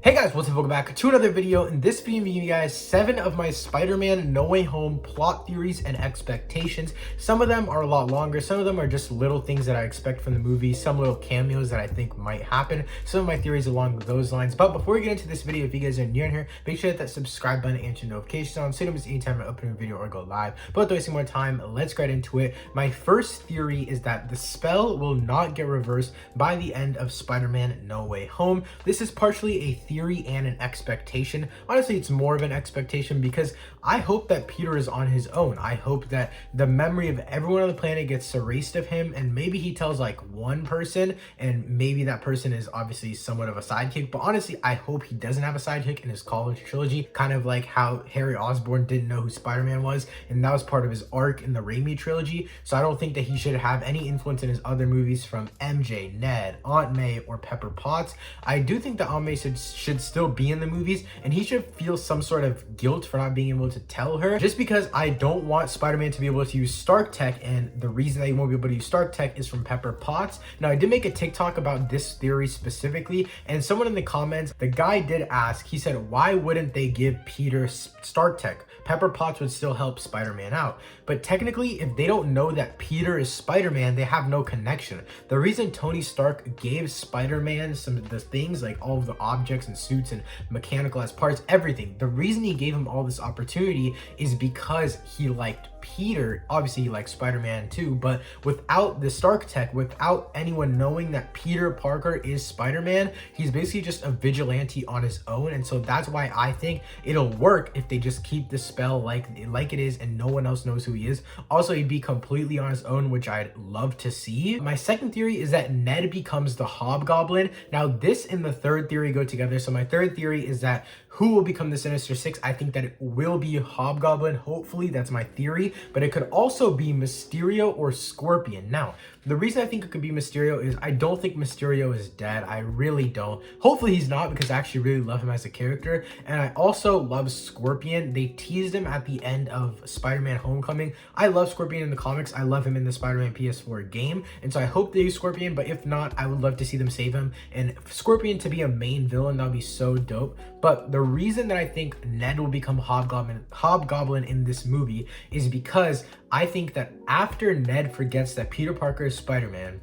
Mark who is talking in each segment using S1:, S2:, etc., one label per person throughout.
S1: Hey guys, what's up? Welcome back to another video. In this video, I'm giving you guys 7 of my Spider-Man No Way Home plot theories and expectations. Some of them are a lot longer. Some of them are just little things that I expect from the movie. Some little cameos that I think might happen. Some of my theories along those lines. But before we get into this video, if you guys are new in here, make sure to hit that subscribe button and turn notifications on so you don't miss any time I upload a video or go live. But without wasting more time, let's get into it. My first theory is that the spell will not get reversed by the end of Spider-Man No Way Home. This is partially a theory and an expectation. Honestly, it's more of an expectation because I hope that Peter is on his own. I hope that the memory of everyone on the planet gets erased of him, and maybe he tells like one person, and maybe that person is obviously somewhat of a sidekick. But honestly, I hope he doesn't have a sidekick in his college trilogy, kind of like how Harry Osborn didn't know who Spider-Man was, and that was part of his arc in the Raimi trilogy. So I don't think that he should have any influence in his other movies from MJ, Ned, Aunt May, or Pepper Potts. I do think that Aunt May should still be in the movies, and he should feel some sort of guilt for not being able to tell her, just because I don't want Spider-Man to be able to use Stark Tech, and the reason that he won't be able to use Stark Tech is from Pepper Potts. Now, I did make a TikTok about this theory specifically, and someone in the comments, the guy did ask, he said, why wouldn't they give Peter Stark Tech? Pepper Potts would still help Spider-Man out. But technically, if they don't know that Peter is Spider-Man, they have no connection. The reason Tony Stark gave Spider-Man some of the things, like all of the objects and suits and mechanical parts, everything, the reason he gave him all this opportunity is because he liked Peter. Obviously, he likes Spider-Man too, but without the Stark Tech, without anyone knowing that Peter Parker is Spider-Man, he's basically just a vigilante on his own. And so that's why I think it'll work if they just keep the spell like it is and no one else knows who he is. Also, he'd be completely on his own, which I'd love to see. My second theory is that Ned becomes the Hobgoblin. Now, this and the third theory go together. So my third theory is that who will become the Sinister Six? I think that it will be Hobgoblin. Hopefully, that's my theory. But it could also be Mysterio or Scorpion. Now, the reason I think it could be Mysterio is I don't think Mysterio is dead. I really don't. Hopefully he's not, because I actually really love him as a character. And I also love Scorpion. They teased him at the end of Spider-Man Homecoming. I love Scorpion in the comics. I love him in the Spider-Man PS4 game. And so I hope they use Scorpion, but if not, I would love to see them save him. And Scorpion to be a main villain, that would be so dope. But the reason that I think Ned will become Hobgoblin in this movie is because I think that after Ned forgets that Peter Parker is Spider-Man,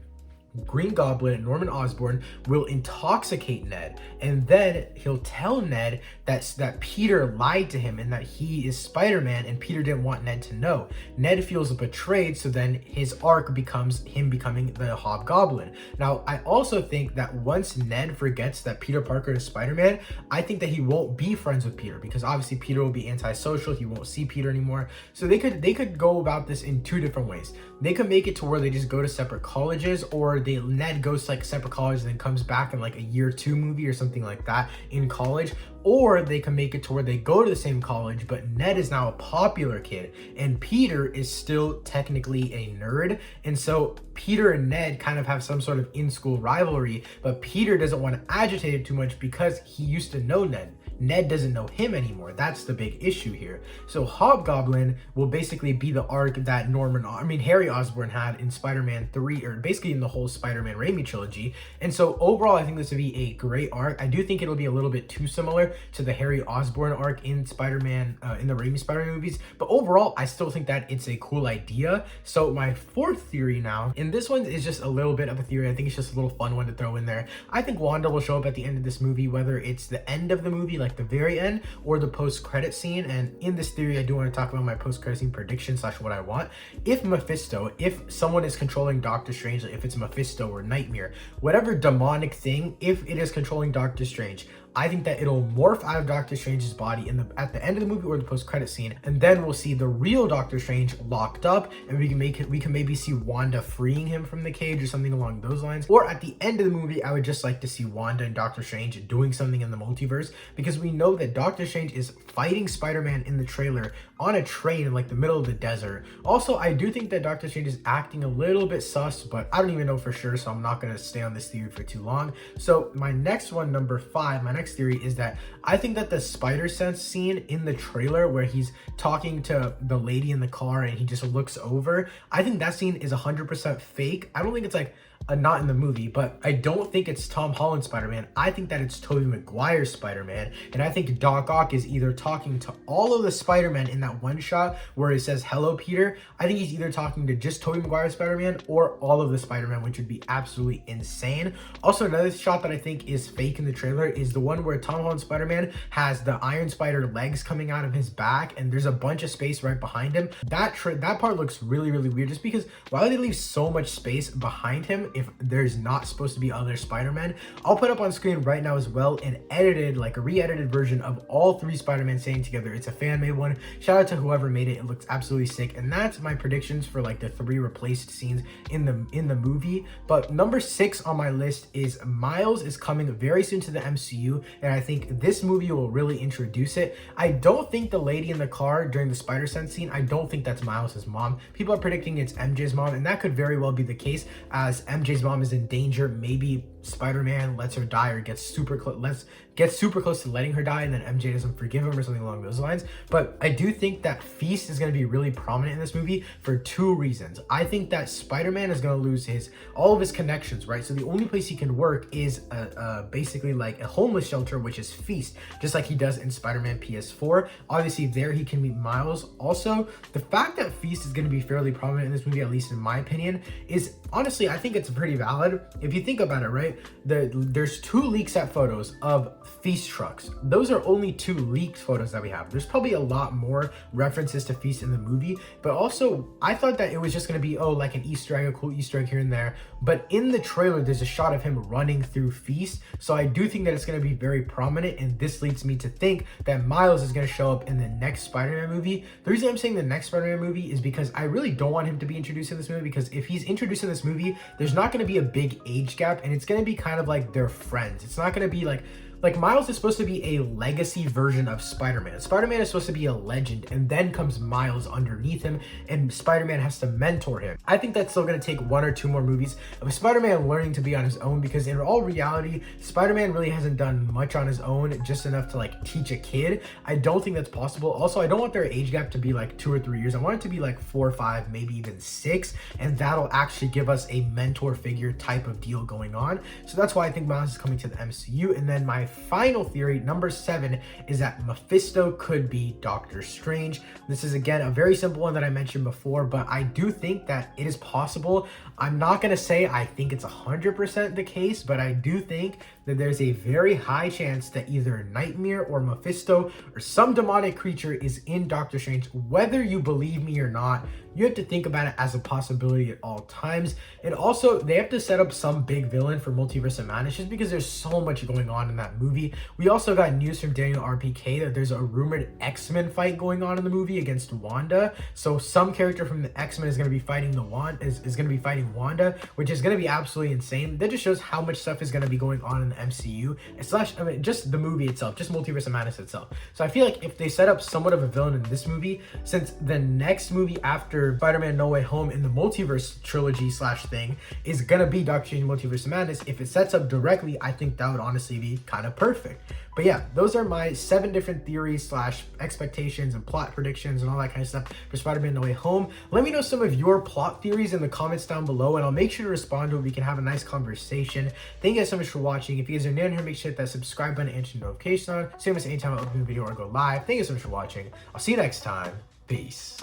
S1: Green Goblin and Norman Osborn will intoxicate Ned, and then he'll tell Ned that Peter lied to him and that he is Spider-Man, and Peter didn't want Ned to know. Ned feels betrayed, so then his arc becomes him becoming the Hobgoblin. Now, I also think that once Ned forgets that Peter Parker is Spider-Man, I think that he won't be friends with Peter, because obviously Peter will be antisocial. He won't see Peter anymore. So they could go about this in two different ways. They could make it to where they just go to separate colleges, or Ned goes to like separate colleges and then comes back in like a year 2 movie or something like that in college. Or they can make it to where they go to the same college, but Ned is now a popular kid and Peter is still technically a nerd. And so Peter and Ned kind of have some sort of in-school rivalry, but Peter doesn't want to agitate it too much because he used to know Ned. Ned doesn't know him anymore. That's the big issue here. So Hobgoblin will basically be the arc that Harry Osborn had in Spider-Man 3, or basically in the whole Spider-Man Raimi trilogy. And so overall, I think this would be a great arc. I do think it'll be a little bit too similar to the Harry Osborn arc in Spider-Man, in the Raimi Spider-Man movies. But overall, I still think that it's a cool idea. So my fourth theory now, and this one is just a little bit of a theory. I think it's just a little fun one to throw in there. I think Wanda will show up at the end of this movie, whether it's the end of the movie, like the very end, or the post-credit scene. And in this theory, I do want to talk about my post-credit scene prediction / what I want. If someone is controlling Doctor Strange, if it's Mephisto or Nightmare, whatever demonic thing, if it is controlling Doctor Strange, I think that it'll morph out of Doctor Strange's body at the end of the movie or the post-credit scene, and then we'll see the real Doctor Strange locked up, and we can maybe see Wanda freeing him from the cage or something along those lines. Or at the end of the movie, I would just like to see Wanda and Doctor Strange doing something in the multiverse, because we know that Doctor Strange is fighting Spider-Man in the trailer on a train in like the middle of the desert. Also, I do think that Doctor Strange is acting a little bit sus, but I don't even know for sure, so I'm not going to stay on this theory for too long. So my next one, number 5, my next theory is that I think that the spider sense scene in the trailer where he's talking to the lady in the car and he just looks over, I think that scene is 100% fake. I don't think it's like not in the movie, but I don't think it's Tom Holland Spider-Man. I think that it's Tobey Maguire's Spider-Man, and I think Doc Ock is either talking to all of the Spider-Men in that one shot where it says, "Hello, Peter." I think he's either talking to just Tobey Maguire's Spider-Man or all of the Spider-Man, which would be absolutely insane. Also, another shot that I think is fake in the trailer is the one where Tom Holland Spider-Man has the Iron Spider legs coming out of his back, and there's a bunch of space right behind him. That part looks really, really weird, just because why would they leave so much space behind him if there's not supposed to be other Spider-Man? I'll put up on screen right now as well an edited, like a re-edited version of all three Spider-Man staying together. It's a fan-made one. Shout out to whoever made it. It looks absolutely sick. And that's my predictions for like the 3 replaced scenes in the movie. But number 6 on my list is Miles is coming very soon to the MCU, and I think this movie will really introduce it. I don't think the lady in the car during the Spider-Sense scene, I don't think that's Miles' mom. People are predicting it's MJ's mom, and that could very well be the case, as MJ's mom is in danger. Maybe Spider-Man lets her die or gets super close to letting her die, and then MJ doesn't forgive him or something along those lines. But I do think that Feast is going to be really prominent in this movie for 2 reasons. I think that Spider-Man is going to lose all of his connections, right? So the only place he can work is basically like a homeless shelter, which is Feast, just like he does in Spider-Man PS4. Obviously there he can meet Miles. Also, the fact that Feast is going to be fairly prominent in this movie, at least in my opinion, is honestly, I think it's pretty valid. If you think about it, right? There's 2 leaks at photos of Feast trucks. Those are only 2 leaked photos that we have. There's probably a lot more references to Feast in the movie, but also I thought that it was just going to be, oh, like an Easter egg, a cool Easter egg here and there. But in the trailer, there's a shot of him running through Feast. So I do think that it's going to be very prominent, and this leads me to think that Miles is going to show up in the next Spider-Man movie. The reason I'm saying the next Spider-Man movie is because I really don't want him to be introduced in this movie, because if he's introduced in this movie, there's not going to be a big age gap, and it's going to be kind of like they're friends. It's not going to be like Miles is supposed to be a legacy version of Spider-Man. Spider-Man is supposed to be a legend, and then comes Miles underneath him, and Spider-Man has to mentor him. I think that's still going to take 1 or 2 more movies of Spider-Man learning to be on his own, because in all reality, Spider-Man really hasn't done much on his own, just enough to like teach a kid. I don't think that's possible. Also, I don't want their age gap to be like 2 or 3 years. I want it to be like 4 or 5, maybe even 6, and that'll actually give us a mentor figure type of deal going on. So that's why I think Miles is coming to the MCU. And then my final theory, number 7, is that Mephisto could be Doctor Strange. This is again a very simple one that I mentioned before, but I do think that it is possible. I'm not going to say I think it's 100% the case, but I do think that there's a very high chance that either Nightmare or Mephisto or some demonic creature is in Doctor Strange. Whether you believe me or not, you have to think about it as a possibility at all times. And also, they have to set up some big villain for Multiverse of Madness, just because there's so much going on in that movie. We also got news from Daniel RPK that there's a rumored X-Men fight going on in the movie against Wanda. So some character from the X-Men is going to be fighting Wanda, which is going to be absolutely insane. That just shows how much stuff is going to be going on in the MCU, just the movie itself, just Multiverse of Madness itself. So I feel like if they set up somewhat of a villain in this movie, since the next movie after Spider-Man No Way Home in the multiverse trilogy / thing is gonna be Doctor Strange Multiverse of Madness, if it sets up directly, I think that would honestly be kind of perfect. But yeah, those are my 7 different theories / expectations and plot predictions and all that kind of stuff for Spider-Man No Way Home. Let me know some of your plot theories in the comments down below, and I'll make sure to respond to it. We can have a nice conversation. Thank you guys so much for watching. If you guys are new here, make sure to hit that subscribe button and turn notification on, so you don't miss anytime I open a video or go live. Thank you so much for watching. I'll see you next time. Peace.